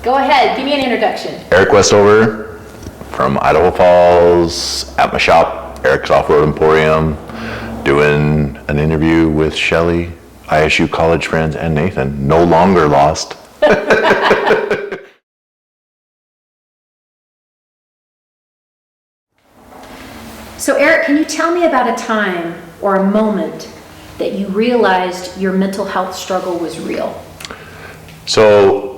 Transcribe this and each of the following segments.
Go ahead, give me an introduction. Eric Westover from Idaho Falls, at my shop, Eric's Off-Road Emporium, doing an interview with Shelly, ISU college friends, and Nathan, no longer lost. So Eric, can you tell me about a time or a moment that you realized your mental health struggle was real? So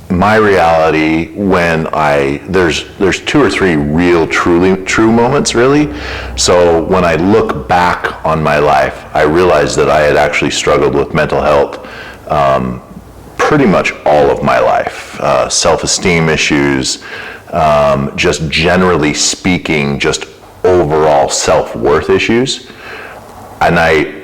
my reality when there's two or three real true moments really. So when I look back on my life, I realized that I had actually struggled with mental health pretty much all of my life. Self-esteem issues, just generally speaking, just overall self-worth issues. And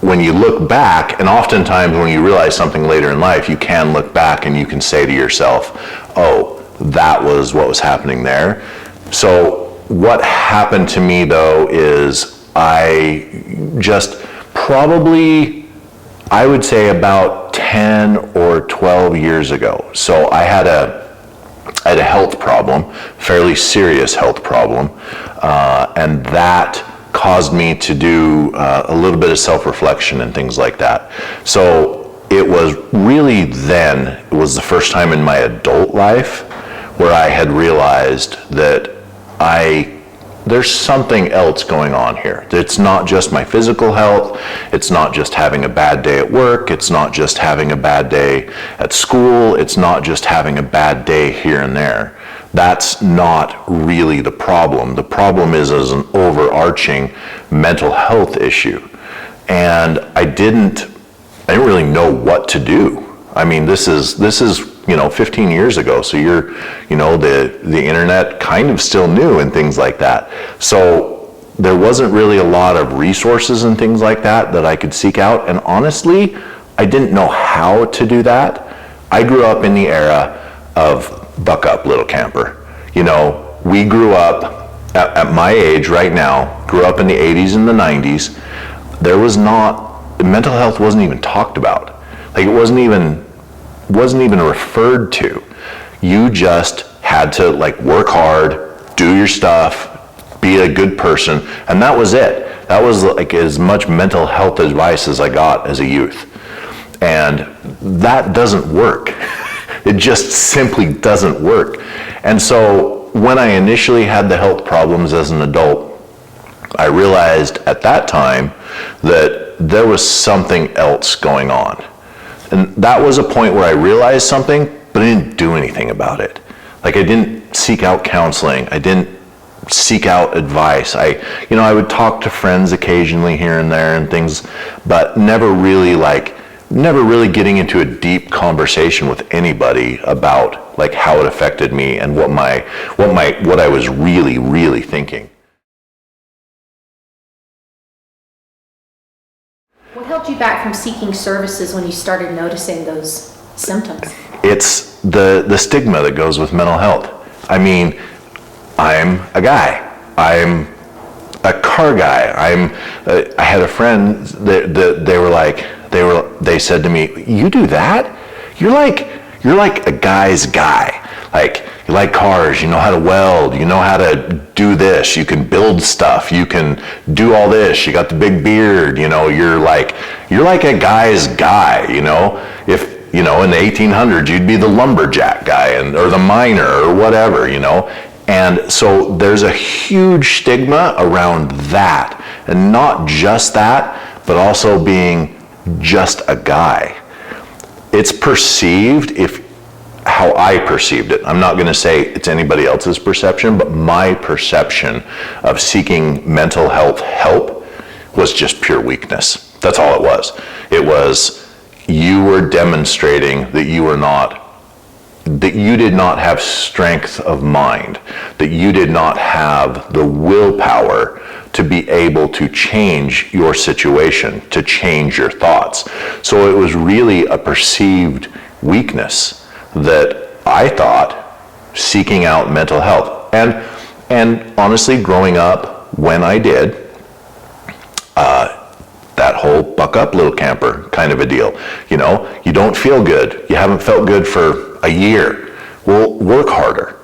when you look back, and oftentimes when you realize something later in life, you can look back and you can say to yourself, oh, that was what was happening there. So what happened to me though is I just probably, I would say about 10 or 12 years ago. So I had a health problem, fairly serious health problem, and that caused me to do a little bit of self-reflection and things like that. So it was really then, it was the first time in my adult life where I had realized that there's something else going on here. It's not just my physical health, it's not just having a bad day at work, it's not just having a bad day at school, it's not just having a bad day here and there. That's not really the problem. The problem is an overarching mental health issue. And I didn't really know what to do. I mean, this is 15 years ago, so the internet kind of still new and things like that. So there wasn't really a lot of resources and things like that I could seek out, and honestly, I didn't know how to do that. I grew up in the era of buck up, little camper. We grew up at my age right now, grew up in the 80s and the 90s. Mental health wasn't even talked about. Like, it wasn't even referred to. You just had to work hard, do your stuff, be a good person, and that was it. That was as much mental health advice as I got as a youth. And that doesn't work. It just simply doesn't work. And so when I initially had the health problems as an adult, I realized at that time that there was something else going on. And that was a point where I realized something, but I didn't do anything about it. I didn't seek out counseling. I didn't seek out advice. I would talk to friends occasionally here and there and things, but never really getting into a deep conversation with anybody about how it affected me and what I was really thinking. What held you back from seeking services when you started noticing those symptoms? It's the stigma that goes with mental health. I mean, I'm a guy. I'm a car guy. I had a friend that they said to me, "You do that? You're like a guy's guy. You like cars, you know how to weld, you know how to do this, you can build stuff, you can do all this, you got the big beard, you're like a guy's guy, If, in the 1800s, you'd be the lumberjack guy or the miner or whatever, And so there's a huge stigma around that, and not just that, but also being just a guy. It's perceived, how I perceived it. I'm not going to say it's anybody else's perception, but my perception of seeking mental health help was just pure weakness. That's all it was. It was, you were demonstrating that you did not have strength of mind, that you did not have the willpower to be able to change your situation, to change your thoughts. So it was really a perceived weakness that I thought seeking out mental health. And honestly, growing up when I did, that whole buck up, little camper kind of a deal. You don't feel good. You haven't felt good for a year. Well, work harder.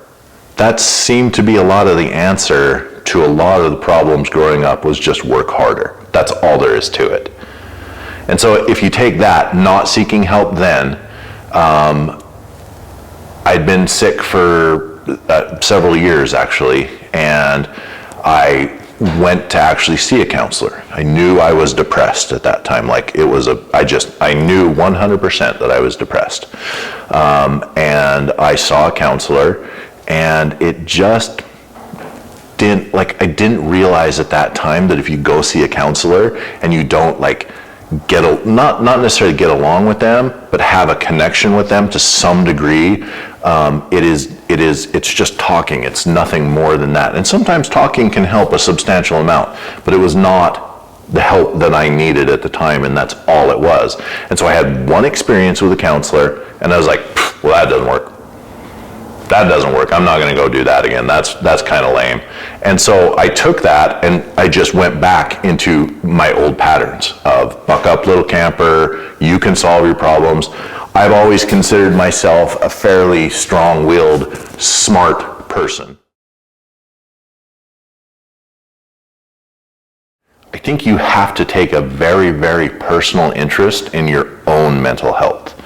That seemed to be a lot of the answer to a lot of the problems growing up, was just work harder. That's all there is to it. And so if you take that, not seeking help then, I'd been sick for several years actually, and I went to actually see a counselor. I knew I was depressed at that time. Like it was I knew 100% that I was depressed. And I saw a counselor, and it just didn't, like, I didn't realize at that time that if you go see a counselor and you don't like not necessarily get along with them, but have a connection with them to some degree, it's just talking. It's nothing more than that. And sometimes talking can help a substantial amount, but it was not the help that I needed at the time, and that's all it was. And so I had one experience with a counselor, and I was like, well, that doesn't work. That doesn't work. I'm not going to go do that again. That's kind of lame. And so I took that and I just went back into my old patterns of buck up, little camper, you can solve your problems. I've always considered myself a fairly strong-willed, smart person. I think you have to take a very, very personal interest in your own mental health.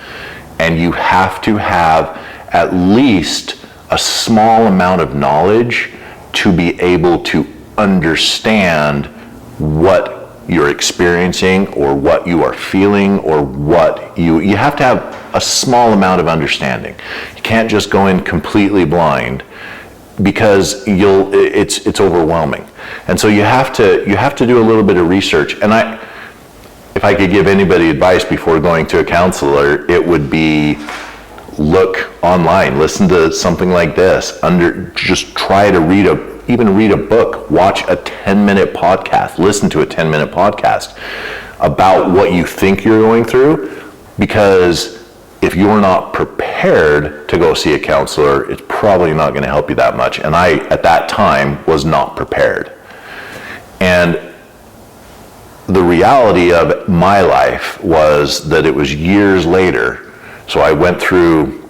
And you have to have at least a small amount of knowledge to be able to understand what you're experiencing or what you are feeling, or what you have to have a small amount of understanding. You can't just go in completely blind, because it's overwhelming. And so you have to do a little bit of research. And if I could give anybody advice before going to a counselor, it would be look online, listen to something like this, just try to read a book, watch a 10-minute podcast, listen to a 10-minute podcast about what you think you're going through, because if you're not prepared to go see a counselor, it's probably not going to help you that much. And I, at that time, was not prepared. And the reality of my life was that it was years later. So I went through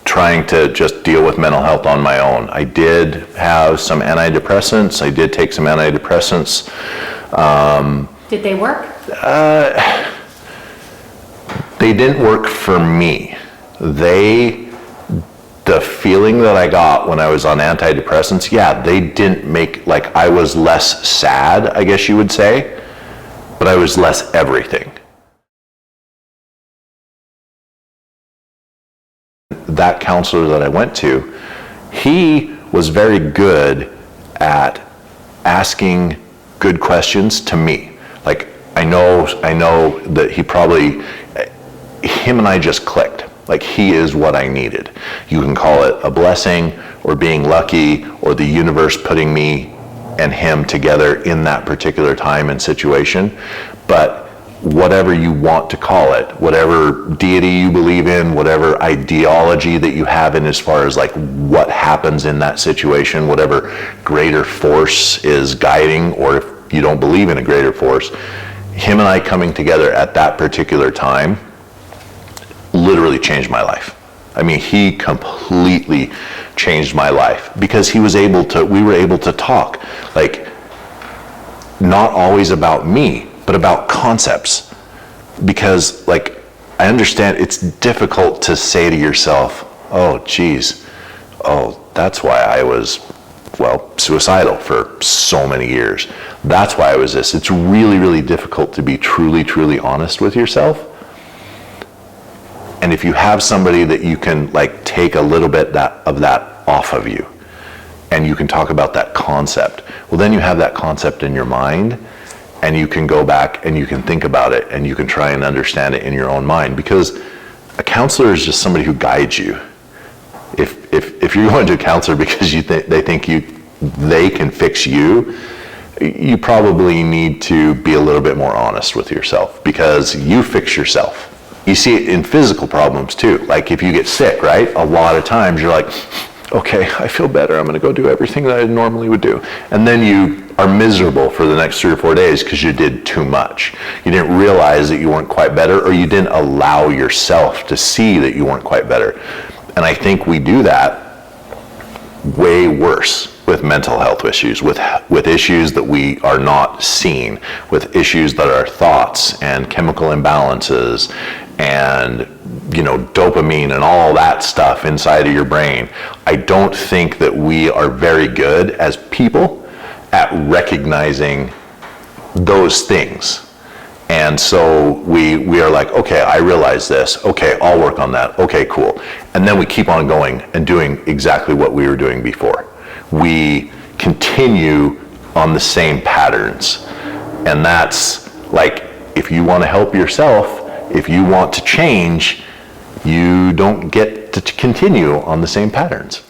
trying to just deal with mental health on my own. I did have some antidepressants. I did take some antidepressants. Did they work? They didn't work for me. The feeling that I got when I was on antidepressants, yeah, they didn't make, like, I was less sad, I guess you would say, but I was less everything. That counselor that I went to, he was very good at asking good questions to me. Like, I know that him and I just clicked. Like, he is what I needed. You can call it a blessing or being lucky or the universe putting me and him together in that particular time and situation. But whatever you want to call it, whatever deity you believe in, whatever ideology that you have in as far as like what happens in that situation, whatever greater force is guiding, or if you don't believe in a greater force, him and I coming together at that particular time literally changed my life. I mean, he completely changed my life, because we were able to talk, like, not always about me, but about concepts. Because, like, I understand it's difficult to say to yourself, oh, geez, that's why I was, suicidal for so many years. That's why I was this. It's really, really difficult to be truly, truly honest with yourself. And if you have somebody that you can, like, take a little bit of that off of you, and you can talk about that concept, well, then you have that concept in your mind, and you can go back and you can think about it, and you can try and understand it in your own mind. Because a counselor is just somebody who guides you. If you're going to a counselor because they think they can fix you, you probably need to be a little bit more honest with yourself, because you fix yourself. You see it in physical problems too. Like if you get sick, right? A lot of times you're like, okay, I feel better. I'm going to go do everything that I normally would do. And then you are miserable for the next 3 or 4 days because you did too much. You didn't realize that you weren't quite better, or you didn't allow yourself to see that you weren't quite better. And I think we do that way worse with mental health issues, with issues that we are not seeing, with issues that are thoughts and chemical imbalances and, dopamine and all that stuff inside of your brain. I don't think that we are very good as people at recognizing those things. And so we are like, okay, I realize this. Okay, I'll work on that. Okay, cool. And then we keep on going and doing exactly what we were doing before. We continue on the same patterns. And that's like, if you want to help yourself, if you want to change, you don't get to continue on the same patterns.